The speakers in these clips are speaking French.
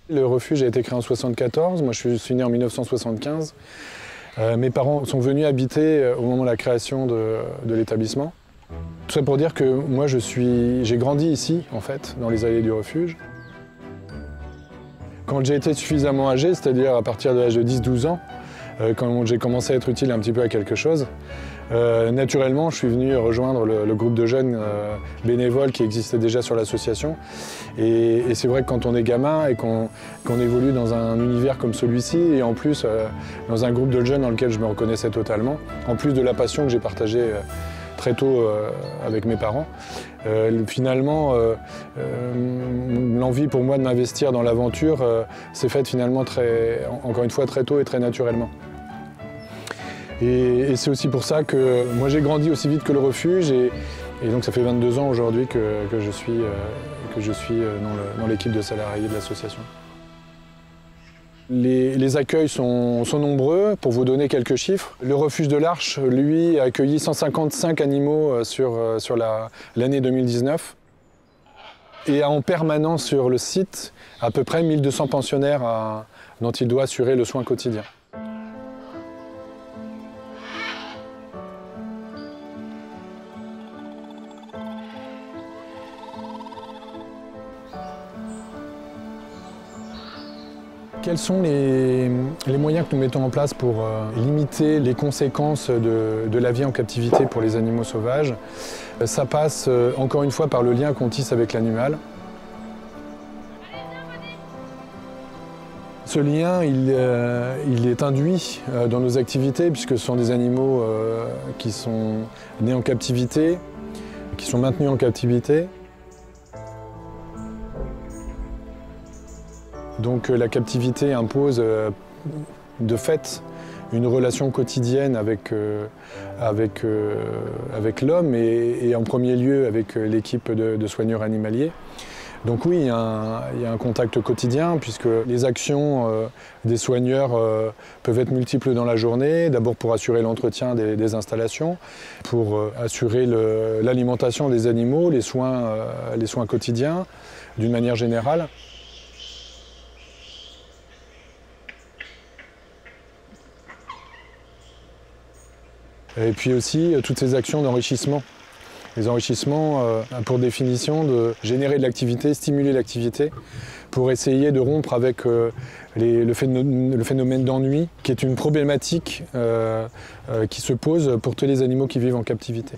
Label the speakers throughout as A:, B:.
A: Le refuge a été créé en 1974, moi je suis né en 1975. Mes parents sont venus habiter au moment de la création de l'établissement. Tout ça pour dire que moi j'ai grandi ici, en fait, dans les allées du refuge. Quand j'ai été suffisamment âgé, c'est-à-dire à partir de l'âge de 10-12 ans, quand j'ai commencé à être utile un petit peu à quelque chose, naturellement, je suis venu rejoindre le groupe de jeunes bénévoles qui existait déjà sur l'association. Et c'est vrai que quand on est gamin et qu'on évolue dans un univers comme celui-ci, et en plus dans un groupe de jeunes dans lequel je me reconnaissais totalement, en plus de la passion que j'ai partagée très tôt avec mes parents, finalement, l'envie pour moi de m'investir dans l'aventure s'est faite finalement encore une fois très tôt et très naturellement. Et c'est aussi pour ça que moi j'ai grandi aussi vite que le refuge et donc ça fait 22 ans aujourd'hui que je suis dans l'équipe de salariés de l'association. Les accueils sont nombreux. Pour vous donner quelques chiffres, le refuge de l'Arche, lui, a accueilli 155 animaux sur l'année 2019 et a en permanence sur le site à peu près 1200 pensionnaires dont il doit assurer le soin quotidien. Quels sont les moyens que nous mettons en place pour limiter les conséquences de la vie en captivité pour les animaux sauvages? Ça passe encore une fois par le lien qu'on tisse avec l'animal. Ce lien, il est induit dans nos activités puisque ce sont des animaux qui sont nés en captivité, qui sont maintenus en captivité. Donc la captivité impose de fait une relation quotidienne avec l'homme et en premier lieu avec l'équipe de soigneurs animaliers. Donc oui, il y a un contact quotidien puisque les actions des soigneurs peuvent être multiples dans la journée. D'abord pour assurer l'entretien des installations, pour assurer l'alimentation des animaux, les soins quotidiens d'une manière générale. Et puis aussi toutes ces actions d'enrichissement. Les enrichissements, pour définition, de générer de l'activité, stimuler l'activité, pour essayer de rompre avec le phénomène d'ennui, qui est une problématique qui se pose pour tous les animaux qui vivent en captivité.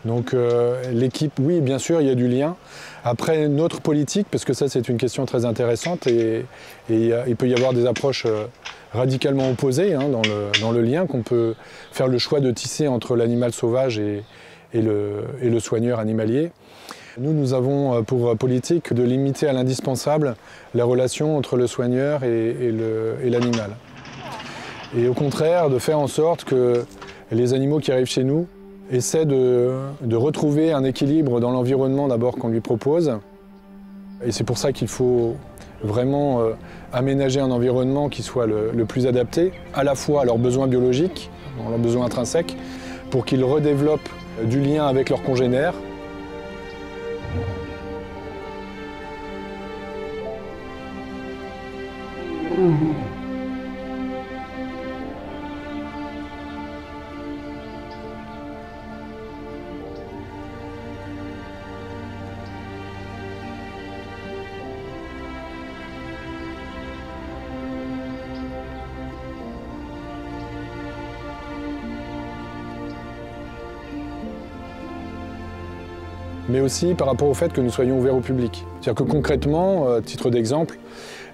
A: Donc l'équipe, oui, bien sûr, il y a du lien. Après, notre politique, parce que ça c'est une question très intéressante et il peut y avoir des approches radicalement opposées dans le lien qu'on peut faire le choix de tisser entre l'animal sauvage et le soigneur animalier. Nous avons pour politique de limiter à l'indispensable la relation entre le soigneur et l'animal. Et au contraire, de faire en sorte que les animaux qui arrivent chez nous essaie de retrouver un équilibre dans l'environnement d'abord qu'on lui propose. Et c'est pour ça qu'il faut vraiment aménager un environnement qui soit le plus adapté, à la fois à leurs besoins biologiques, à leurs besoins intrinsèques, pour qu'ils redéveloppent du lien avec leurs congénères. Mais aussi par rapport au fait que nous soyons ouverts au public. C'est-à-dire que concrètement, à titre d'exemple,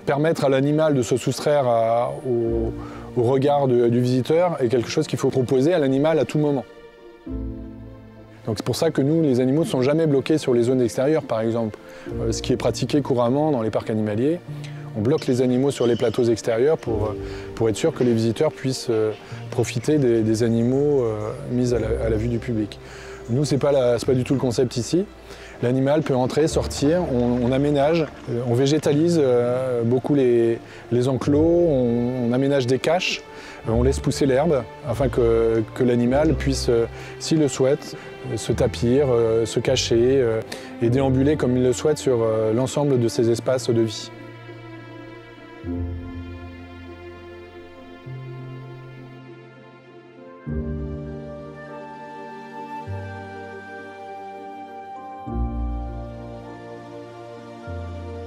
A: permettre à l'animal de se soustraire au regard du visiteur est quelque chose qu'il faut proposer à l'animal à tout moment. Donc c'est pour ça que nous, les animaux ne sont jamais bloqués sur les zones extérieures, par exemple. Ce qui est pratiqué couramment dans les parcs animaliers. On bloque les animaux sur les plateaux extérieurs pour être sûr que les visiteurs puissent profiter des animaux mis à la vue du public. Nous, c'est pas du tout le concept ici. L'animal peut entrer, sortir, on aménage, on végétalise beaucoup les enclos, on aménage des caches, on laisse pousser l'herbe afin que l'animal puisse, s'il le souhaite, se tapir, se cacher et déambuler comme il le souhaite sur l'ensemble de ses espaces de vie.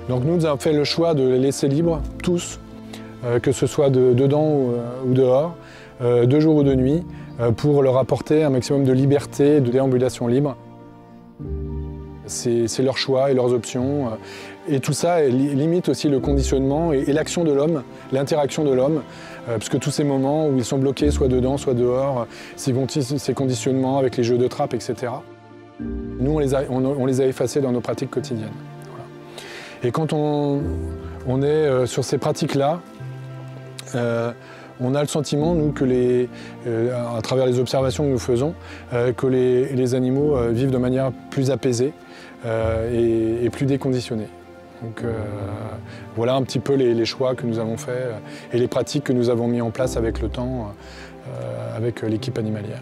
A: Donc nous avons fait le choix de les laisser libres, tous, que ce soit dedans ou dehors, de jour ou de nuit, pour leur apporter un maximum de liberté, de déambulation libre. C'est leur choix et leurs options. Et tout ça limite aussi le conditionnement et l'action de l'homme, l'interaction de l'homme, parce que tous ces moments où ils sont bloqués, soit dedans, soit dehors, ces conditionnements avec les jeux de trappe, etc. Nous, on les a effacés dans nos pratiques quotidiennes. Et quand on est sur ces pratiques-là, on a le sentiment, nous, que à travers les observations que nous faisons, que les animaux vivent de manière plus apaisée et plus déconditionnée. Donc voilà un petit peu les choix que nous avons faits et les pratiques que nous avons mis en place avec le temps, avec l'équipe animalière.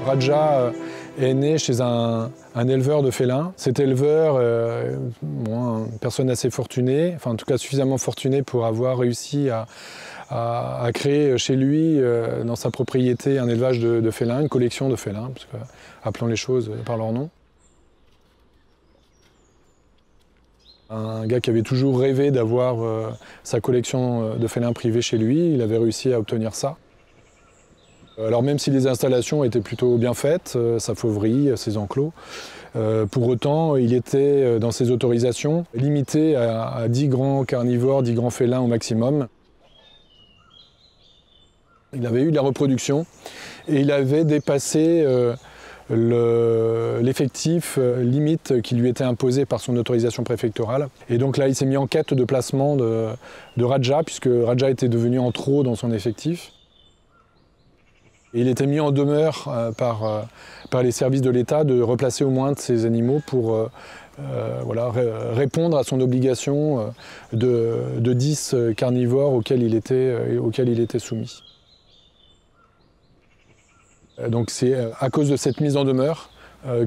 A: Raja est né chez un éleveur de félins. Cet éleveur, une personne assez fortunée, enfin en tout cas suffisamment fortunée pour avoir réussi à créer chez lui, dans sa propriété, un élevage de félins, une collection de félins, parce que, appelons les choses par leur nom. Un gars qui avait toujours rêvé d'avoir sa collection de félins privés chez lui, il avait réussi à obtenir ça. Alors même si les installations étaient plutôt bien faites, sa fauverie, ses enclos, pour autant il était dans ses autorisations limité à 10 grands carnivores, 10 grands félins au maximum. Il avait eu de la reproduction et il avait dépassé l'effectif limite qui lui était imposé par son autorisation préfectorale. Et donc là il s'est mis en quête de placement de Raja, puisque Raja était devenu en trop dans son effectif. Et il était mis en demeure par les services de l'État de replacer au moins de ces animaux pour répondre à son obligation de 10 carnivores auxquels il était soumis. Donc c'est à cause de cette mise en demeure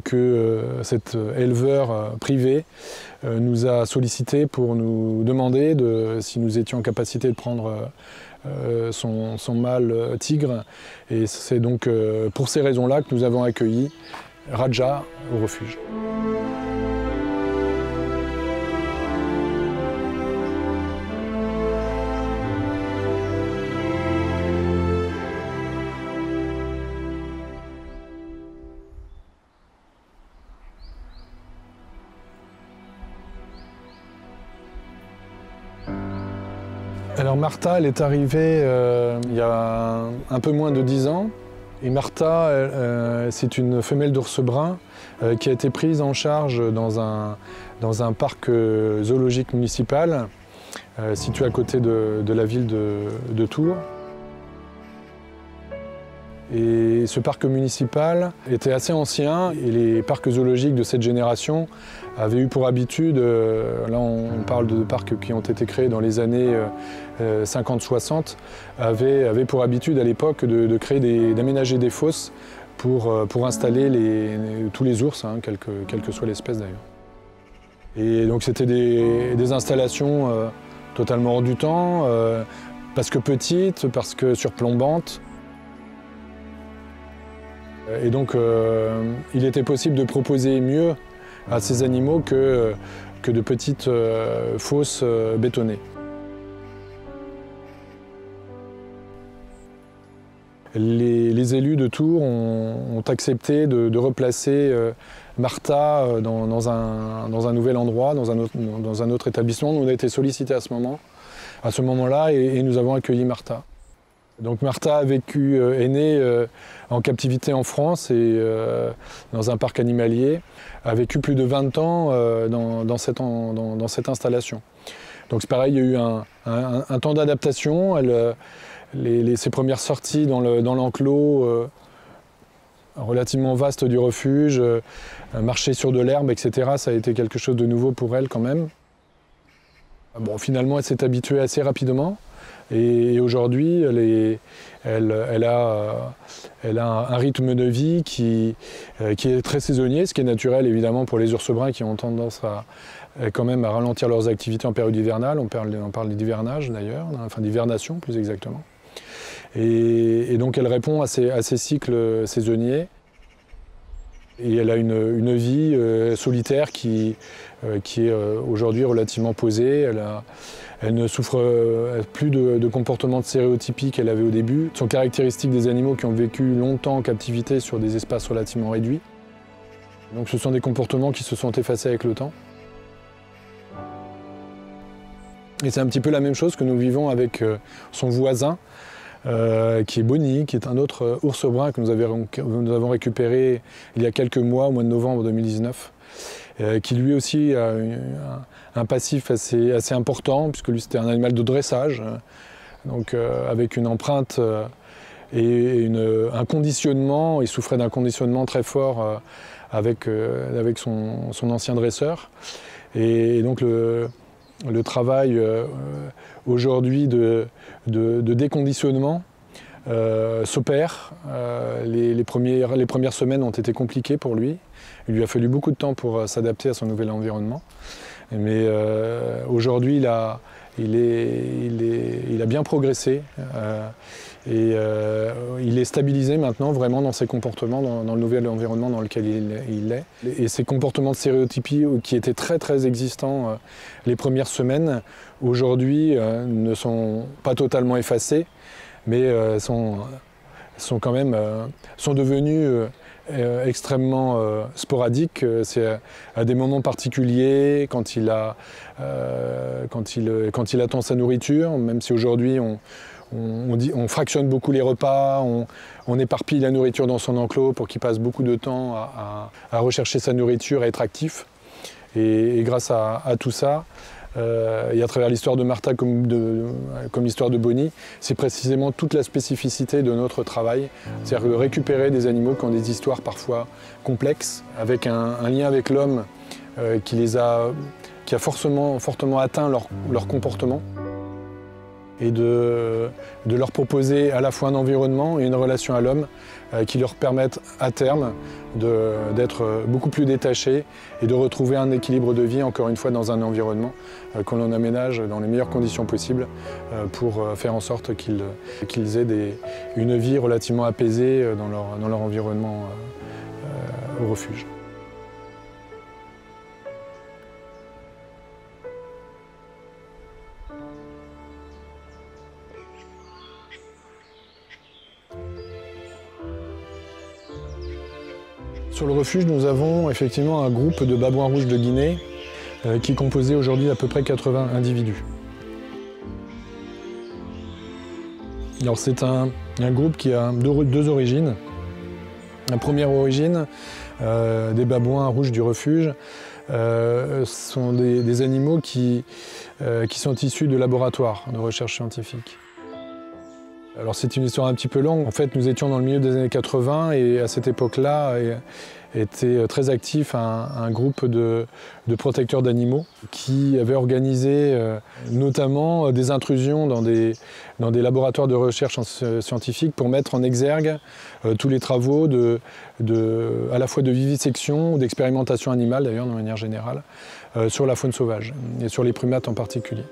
A: que cet éleveur privé nous a sollicité pour nous demander si nous étions en capacité de prendre son mâle tigre. Et c'est donc pour ces raisons-là que nous avons accueilli Raja au refuge. Alors Martha, elle est arrivée il y a un peu moins de 10 ans. Et Martha, c'est une femelle d'ours brun qui a été prise en charge dans un parc zoologique municipal situé à côté de la ville de Tours. Et ce parc municipal était assez ancien et les parcs zoologiques de cette génération avaient eu pour habitude, là on parle de parcs qui ont été créés dans les années 50-60, avaient pour habitude à l'époque d'aménager des fosses pour installer tous les ours, hein, quelle que soit l'espèce d'ailleurs. Et donc c'était des installations totalement hors du temps, parce que petites, parce que surplombantes. Et donc, il était possible de proposer mieux à ces animaux que de petites fosses bétonnées. Les élus de Tours ont accepté de replacer Martha dans un nouvel endroit, dans un autre établissement. On a été sollicités à ce moment-là, et nous avons accueilli Martha. Donc Martha est née en captivité en France et dans un parc animalier, a vécu plus de 20 ans dans cette installation. Donc c'est pareil, il y a eu un temps d'adaptation. Ses premières sorties dans l'enclos relativement vaste du refuge, marcher sur de l'herbe, etc., ça a été quelque chose de nouveau pour elle quand même. Bon, finalement, elle s'est habituée assez rapidement. Et aujourd'hui, elle a un rythme de vie qui est très saisonnier, ce qui est naturel évidemment pour les ours bruns qui ont tendance quand même à ralentir leurs activités en période hivernale. On parle d'hivernage d'ailleurs, enfin d'hivernation plus exactement. Et donc elle répond à ces cycles saisonniers. Et elle a une vie solitaire qui est aujourd'hui relativement posée. Elle ne souffre plus de comportements stéréotypiques qu'elle avait au début. Ce sont caractéristiques des animaux qui ont vécu longtemps en captivité sur des espaces relativement réduits. Donc ce sont des comportements qui se sont effacés avec le temps. Et c'est un petit peu la même chose que nous vivons avec son voisin, qui est Bonnie, qui est un autre ours brun que nous avons récupéré il y a quelques mois, au mois de novembre 2019. Qui lui aussi a un passif assez important, puisque lui c'était un animal de dressage, donc avec une empreinte et un conditionnement. Il souffrait d'un conditionnement très fort avec son ancien dresseur. Et donc le travail aujourd'hui de déconditionnement s'opère. Les premières semaines ont été compliquées pour lui. Il lui a fallu beaucoup de temps pour s'adapter à son nouvel environnement. Mais aujourd'hui, il a bien progressé. Et il est stabilisé maintenant vraiment dans ses comportements, dans le nouvel environnement dans lequel il est. Et ces comportements de stéréotypie qui étaient très très existants les premières semaines, aujourd'hui ne sont pas totalement effacés, mais sont devenus extrêmement sporadiques. C'est à des moments particuliers, quand il attend sa nourriture, même si aujourd'hui on fractionne beaucoup les repas, on éparpille la nourriture dans son enclos pour qu'il passe beaucoup de temps à rechercher sa nourriture, à être actif. Et grâce à tout ça, et à travers l'histoire de Martha comme l'histoire de Bonnie, c'est précisément toute la spécificité de notre travail. C'est-à-dire de récupérer des animaux qui ont des histoires parfois complexes, avec un lien avec l'homme qui a fortement atteint leur comportement, et de leur proposer à la fois un environnement et une relation à l'homme qui leur permettent à terme d'être beaucoup plus détachés et de retrouver un équilibre de vie, encore une fois, dans un environnement qu'on l'on aménage dans les meilleures conditions possibles pour faire en sorte qu'ils aient une vie relativement apaisée dans leur environnement au refuge. Sur le refuge, nous avons effectivement un groupe de babouins rouges de Guinée qui est composé aujourd'hui d'à peu près 80 individus. Alors c'est un groupe qui a deux origines. La première origine, des babouins rouges du refuge, sont des animaux qui sont issus de laboratoires de recherche scientifique. Alors c'est une histoire un petit peu longue. En fait, nous étions dans le milieu des années 80 et à cette époque-là était très actif un groupe de protecteurs d'animaux qui avait organisé notamment des intrusions dans des laboratoires de recherche scientifique pour mettre en exergue tous les travaux à la fois de vivisection ou d'expérimentation animale, d'ailleurs de manière générale, sur la faune sauvage et sur les primates en particulier.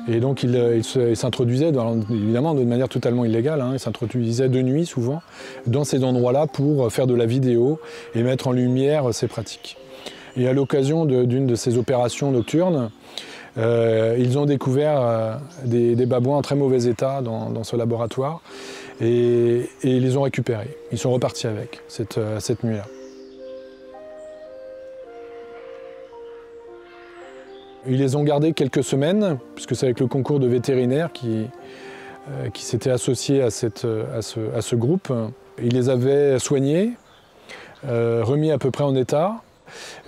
A: Et donc il s'introduisait, évidemment de manière totalement illégale, hein, il s'introduisait de nuit souvent dans ces endroits-là pour faire de la vidéo et mettre en lumière ces pratiques. Et à l'occasion d'une de ces opérations nocturnes, ils ont découvert des babouins en très mauvais état dans ce laboratoire et ils les ont récupérés. Ils sont repartis avec cette nuit-là. Ils les ont gardés quelques semaines, puisque c'est avec le concours de vétérinaires qui s'était associé à ce groupe. Ils les avaient soignés, remis à peu près en état,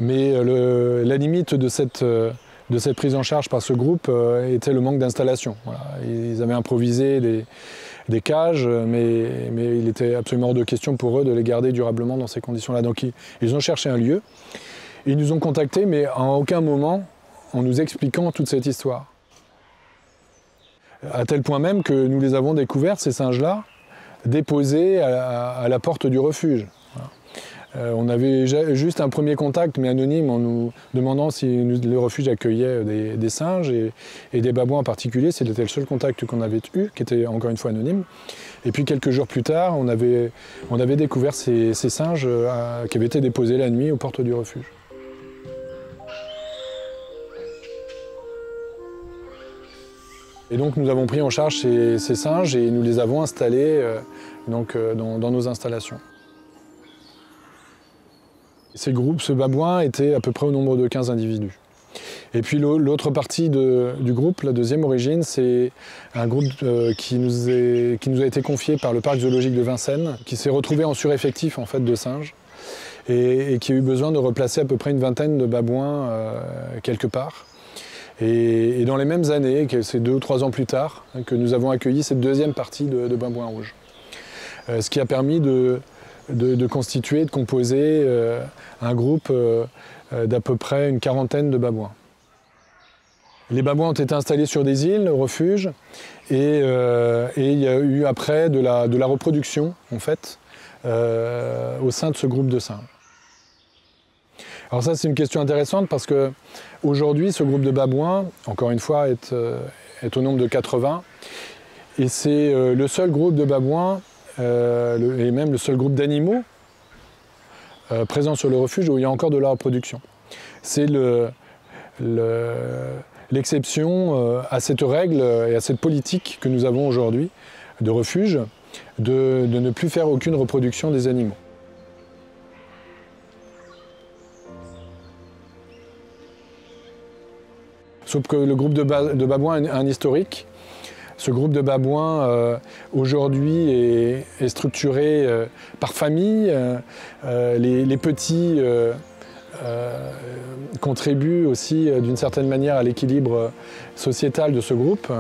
A: mais la limite de cette prise en charge par ce groupe était le manque d'installation. Voilà. Ils avaient improvisé des cages, mais il était absolument hors de question pour eux de les garder durablement dans ces conditions-là. Donc ils ont cherché un lieu, ils nous ont contactés, mais à aucun moment en nous expliquant toute cette histoire. À tel point même que nous les avons découverts, ces singes-là, déposés à la porte du refuge. Voilà. On avait juste un premier contact, mais anonyme, en nous demandant si le refuge accueillait des singes et des babouins en particulier. C'était le seul contact qu'on avait eu, qui était encore une fois anonyme. Et puis quelques jours plus tard, on avait découvert ces singes qui avaient été déposés la nuit aux portes du refuge. Et donc nous avons pris en charge ces singes et nous les avons installés dans nos installations. Ce babouin était à peu près au nombre de 15 individus. Et puis l'autre partie du groupe, la deuxième origine, c'est un groupe qui nous a été confié par le parc zoologique de Vincennes, qui s'est retrouvé en sureffectif en fait, de singes et qui a eu besoin de replacer à peu près une vingtaine de babouins quelque part. Et dans les mêmes années, c'est 2 ou 3 ans plus tard, que nous avons accueilli cette deuxième partie de babouins rouges. Ce qui a permis de constituer, de composer un groupe d'à peu près une quarantaine de babouins. Les babouins ont été installés sur des îles, au refuge, et il y a eu après de la reproduction, en fait, au sein de ce groupe de singes. Alors ça, c'est une question intéressante parce qu'aujourd'hui, ce groupe de babouins, encore une fois, est au nombre de 80. Et c'est le seul groupe de babouins, et même le seul groupe d'animaux présents sur le refuge où il y a encore de la reproduction. C'est l'exception à cette règle et à cette politique que nous avons aujourd'hui de refuge, de ne plus faire aucune reproduction des animaux. Sauf que le groupe de babouins a un historique. Ce groupe de babouins, aujourd'hui, est structuré par famille. Les petits contribuent aussi, d'une certaine manière, à l'équilibre sociétal de ce groupe.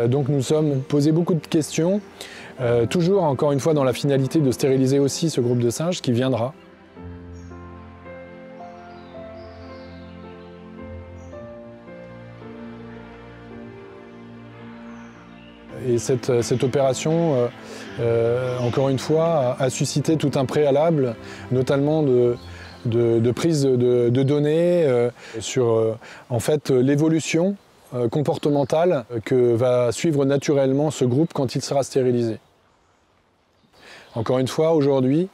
A: Donc nous sommes posés beaucoup de questions, toujours, encore une fois, dans la finalité de stériliser aussi ce groupe de singes qui viendra. Et cette opération, encore une fois, a suscité tout un préalable, notamment de prise de données sur en fait, l'évolution comportementale que va suivre naturellement ce groupe quand il sera stérilisé. Encore une fois, aujourd'hui,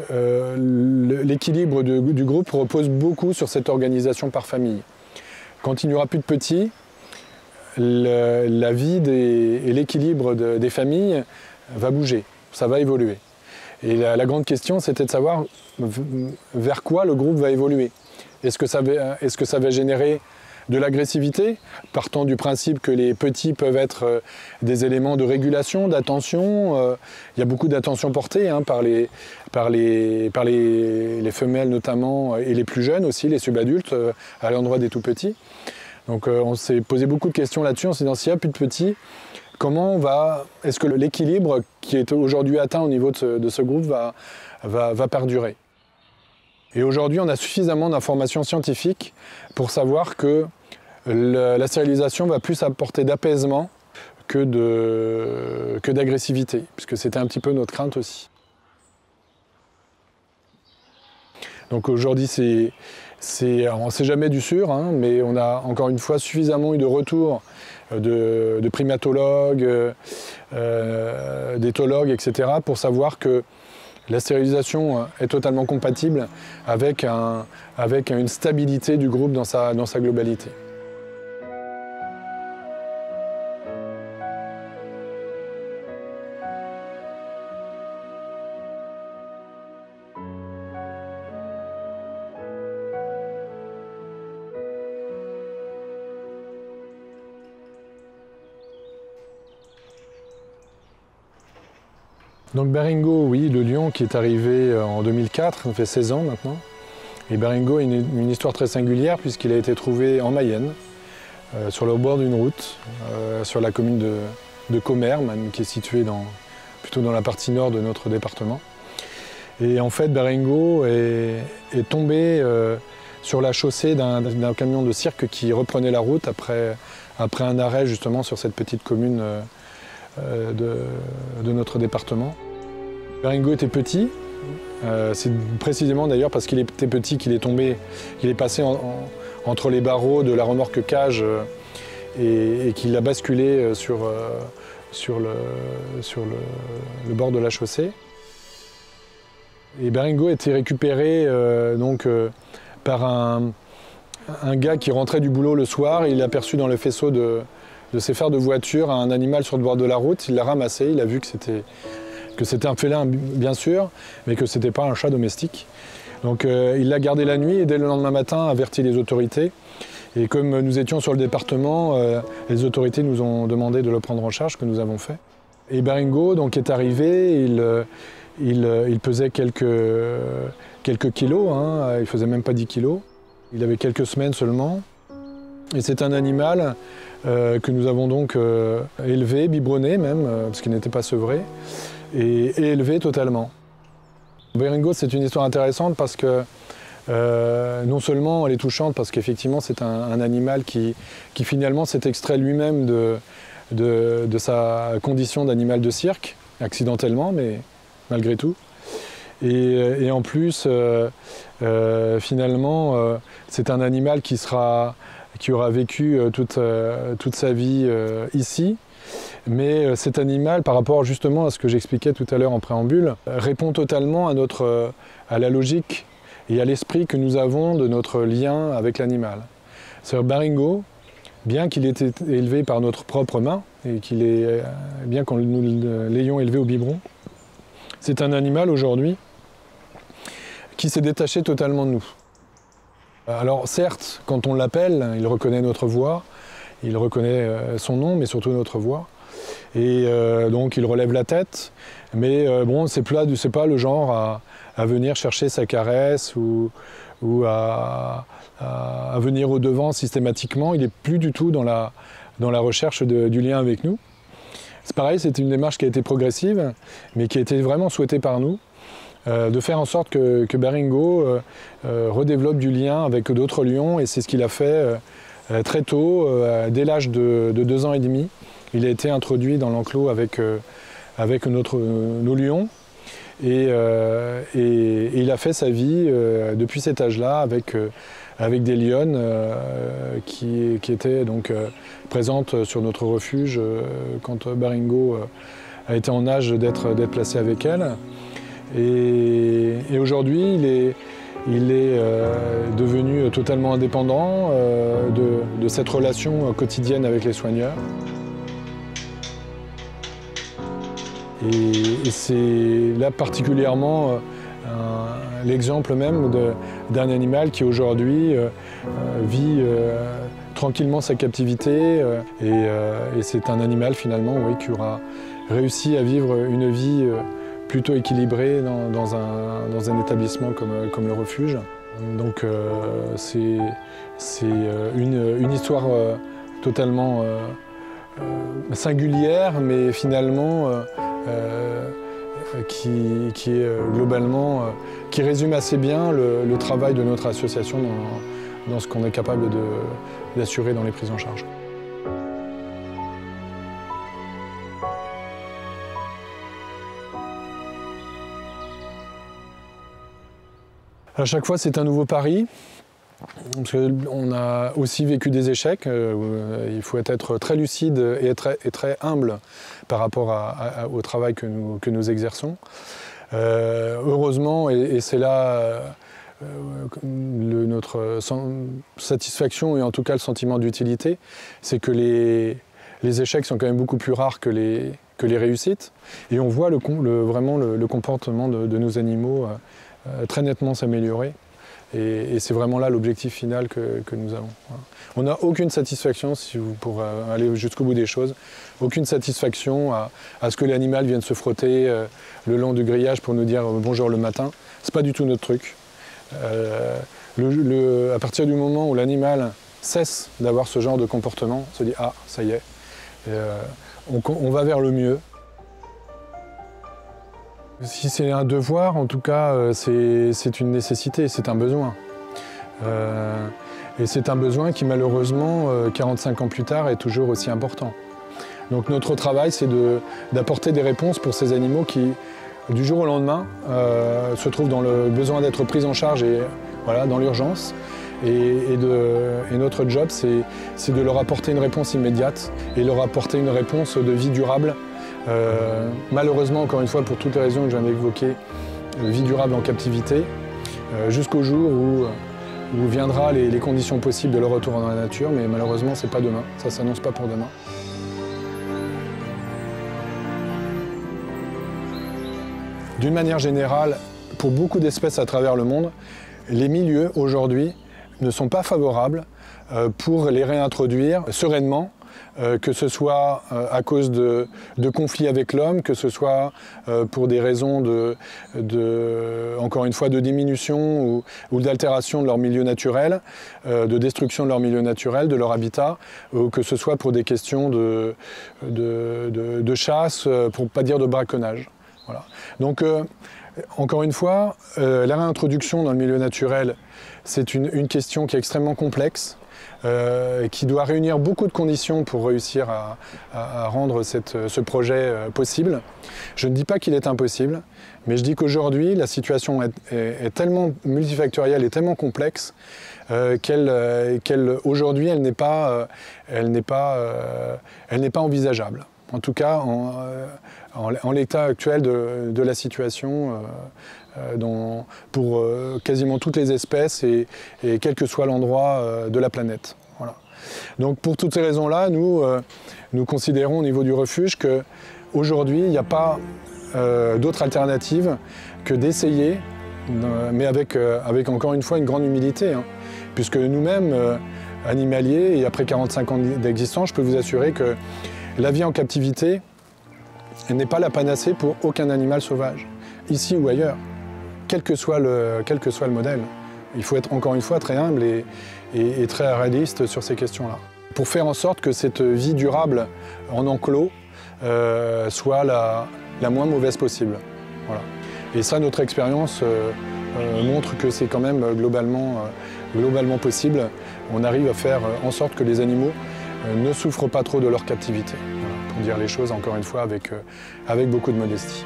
A: l'équilibre du groupe repose beaucoup sur cette organisation par famille. Quand il n'y aura plus de petits, la vie et l'équilibre des familles va bouger, ça va évoluer. Et la grande question, c'était de savoir vers quoi le groupe va évoluer. Est-ce que ça va générer de l'agressivité, partant du principe que les petits peuvent être des éléments de régulation, d'attention. Il y a beaucoup d'attention portée par les femelles notamment, et les plus jeunes aussi, les subadultes, à l'endroit des tout petits. Donc on s'est posé beaucoup de questions là-dessus, en se disant s'il n'y a plus de petits, est-ce que l'équilibre qui est aujourd'hui atteint au niveau de ce groupe va perdurer? Et aujourd'hui, on a suffisamment d'informations scientifiques pour savoir que la stérilisation va plus apporter d'apaisement que d'agressivité, puisque c'était un petit peu notre crainte aussi. Donc aujourd'hui, on ne sait jamais du sûr, mais on a encore une fois suffisamment eu de retours de primatologues, d'éthologues, etc., pour savoir que la stérilisation est totalement compatible avec une stabilité du groupe dans sa globalité. Donc Baringo, oui, le lion qui est arrivé en 2004, ça fait 16 ans maintenant. Et Baringo a une histoire très singulière puisqu'il a été trouvé en Mayenne, sur le bord d'une route, sur la commune de Commères, même, qui est située plutôt dans la partie nord de notre département. Et en fait, Baringo est tombé sur la chaussée d'un camion de cirque qui reprenait la route après un arrêt justement sur cette petite commune de notre département. Baringo était petit, c'est précisément d'ailleurs parce qu'il était petit qu'il est tombé, il est passé entre les barreaux de la remorque cage et qu'il a basculé sur le bord de la chaussée. Et Baringo a été récupéré par un gars qui rentrait du boulot le soir. Il a aperçu dans le faisceau de ses phares de voiture un animal sur le bord de la route. Il l'a ramassé, il a vu que c'était un félin bien sûr, mais que ce n'était pas un chat domestique. Donc il l'a gardé la nuit et dès le lendemain matin averti les autorités. Et comme nous étions sur le département, les autorités nous ont demandé de le prendre en charge, ce que nous avons fait. Et Baringo donc, est arrivé, il pesait quelques kilos, il ne faisait même pas 10 kilos. Il avait quelques semaines seulement. Et c'est un animal que nous avons donc élevé, biberonné même, parce qu'il n'était pas sevré, et élevé totalement. Baringo, c'est une histoire intéressante parce que non seulement elle est touchante parce qu'effectivement c'est un animal qui finalement s'est extrait lui-même de sa condition d'animal de cirque, accidentellement, mais malgré tout. Et en plus, finalement, c'est un animal qui aura vécu toute sa vie ici. Mais cet animal, par rapport justement à ce que j'expliquais tout à l'heure en préambule, répond totalement à la logique et à l'esprit que nous avons de notre lien avec l'animal. C'est-à-dire Baringo, bien qu'il ait été élevé par notre propre main, et bien qu'on nous l'ayons élevé au biberon, c'est un animal aujourd'hui qui s'est détaché totalement de nous. Alors certes, quand on l'appelle, il reconnaît notre voix, il reconnaît son nom, mais surtout notre voix. Et donc il relève la tête, mais bon, c'est pas le genre à venir chercher sa caresse ou à venir au devant systématiquement. Il n'est plus du tout dans la recherche du lien avec nous. C'est pareil, c'est une démarche qui a été progressive, mais qui a été vraiment souhaitée par nous, de faire en sorte que Baringo redéveloppe du lien avec d'autres lions, et c'est ce qu'il a fait très tôt, dès l'âge de 2 ans et demi. Il a été introduit dans l'enclos avec nos lions, et il a fait sa vie depuis cet âge-là avec des lionnes qui étaient donc présentes sur notre refuge quand Baringo a été en âge d'être placé avec elle. Et aujourd'hui, il est devenu totalement indépendant de cette relation quotidienne avec les soigneurs. Et c'est là particulièrement l'exemple même d'un animal qui aujourd'hui vit tranquillement sa captivité et c'est un animal finalement oui, qui aura réussi à vivre une vie plutôt équilibrée dans un établissement comme le refuge. Donc c'est une histoire totalement singulière mais finalement qui est globalement, qui résume assez bien le travail de notre association dans ce qu'on est capable d'assurer dans les prises en charge. À chaque fois, c'est un nouveau pari. Parce qu'on a aussi vécu des échecs, il faut être très lucide et très humble par rapport au travail que nous exerçons. Heureusement, et c'est là notre satisfaction et en tout cas le sentiment d'utilité, c'est que les échecs sont quand même beaucoup plus rares que les réussites. Et on voit vraiment le comportement de nos animaux très nettement s'améliorer. Et c'est vraiment là l'objectif final que nous avons. Voilà. On n'a aucune satisfaction, pour aller jusqu'au bout des choses, aucune satisfaction à ce que l'animal vienne se frotter le long du grillage pour nous dire bonjour le matin. C'est pas du tout notre truc. À partir du moment où l'animal cesse d'avoir ce genre de comportement, on se dit ah ça y est, on va vers le mieux. Si c'est un devoir, en tout cas, c'est une nécessité, c'est un besoin. Et c'est un besoin qui, malheureusement, 45 ans plus tard, est toujours aussi important. Donc notre travail, c'est d'apporter des réponses pour ces animaux qui, du jour au lendemain, se trouvent dans le besoin d'être pris en charge et voilà, dans l'urgence. Et notre job, c'est de leur apporter une réponse immédiate et leur apporter une réponse de vie durable. Malheureusement, encore une fois, pour toutes les raisons que je viens d'évoquer, vie durable en captivité, jusqu'au jour où viendra les conditions possibles de leur retour dans la nature, mais malheureusement, c'est pas demain, ça s'annonce pas pour demain. D'une manière générale, pour beaucoup d'espèces à travers le monde, les milieux aujourd'hui ne sont pas favorables pour les réintroduire sereinement, que ce soit à cause de conflits avec l'homme, que ce soit pour des raisons encore une fois, de diminution ou d'altération de leur milieu naturel, de destruction de leur milieu naturel, de leur habitat, ou que ce soit pour des questions de chasse, pour ne pas dire de braconnage. Voilà. Donc, encore une fois, la réintroduction dans le milieu naturel, c'est une question qui est extrêmement complexe, qui doit réunir beaucoup de conditions pour réussir à rendre ce projet possible. Je ne dis pas qu'il est impossible, mais je dis qu'aujourd'hui, la situation est tellement multifactorielle et tellement complexe qu'aujourd'hui, elle n'est pas envisageable. En tout cas, en l'état actuel de la situation, pour quasiment toutes les espèces et quel que soit l'endroit de la planète. Voilà. Donc pour toutes ces raisons-là, nous considérons au niveau du refuge qu'aujourd'hui, il n'y a pas d'autre alternative que d'essayer, mais avec encore une fois une grande humilité, hein, puisque nous-mêmes, animaliers, et après 45 ans d'existence, je peux vous assurer que la vie en captivité n'est pas la panacée pour aucun animal sauvage, ici ou ailleurs, quel que soit le modèle. Il faut être encore une fois très humble et très réaliste sur ces questions-là. Pour faire en sorte que cette vie durable en enclos soit la moins mauvaise possible. Voilà. Et ça, notre expérience montre que c'est quand même globalement possible. On arrive à faire en sorte que les animaux ne souffrent pas trop de leur captivité. Voilà, pour dire les choses, encore une fois, avec beaucoup de modestie.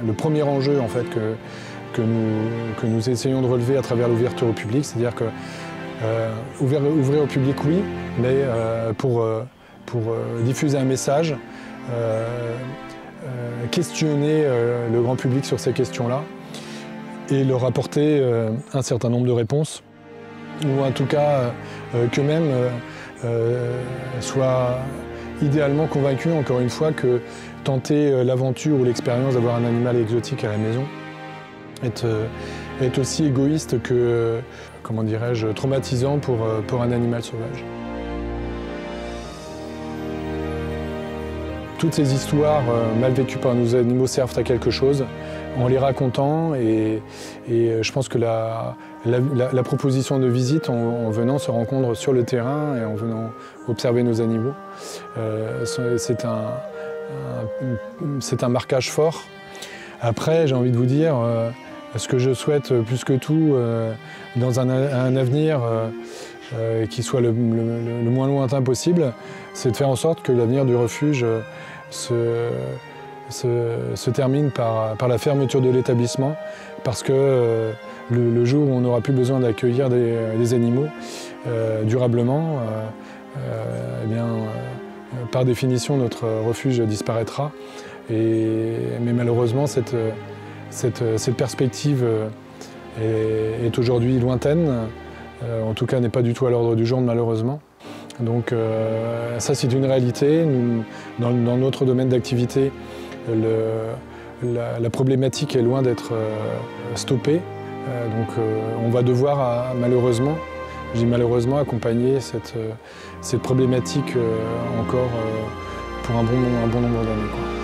A: Le premier enjeu, en fait, que nous essayons de relever à travers l'ouverture au public, c'est-à-dire que ouvrir au public, oui, mais pour diffuser un message, questionner le grand public sur ces questions-là et leur apporter un certain nombre de réponses, ou en tout cas qu'eux-mêmes soient idéalement convaincus, encore une fois, que tenter l'aventure ou l'expérience d'avoir un animal exotique à la maison est aussi égoïste que, comment dirais-je, traumatisant pour un animal sauvage. Toutes ces histoires mal vécues par nos animaux servent à quelque chose en les racontant et je pense que la proposition de visite en venant se rencontre sur le terrain et en venant observer nos animaux, c'est un marquage fort. Après, j'ai envie de vous dire, ce que je souhaite plus que tout dans un avenir qui soit le moins lointain possible, c'est de faire en sorte que l'avenir du refuge se termine par la fermeture de l'établissement, parce que le jour où on n'aura plus besoin d'accueillir des animaux durablement, par définition notre refuge disparaîtra. Mais malheureusement cette perspective est aujourd'hui lointaine, en tout cas n'est pas du tout à l'ordre du jour malheureusement. Donc ça c'est une réalité. Dans notre domaine d'activité, la problématique est loin d'être stoppée. Donc on va devoir malheureusement, je dis malheureusement, accompagner cette problématique encore pour un bon nombre d'années.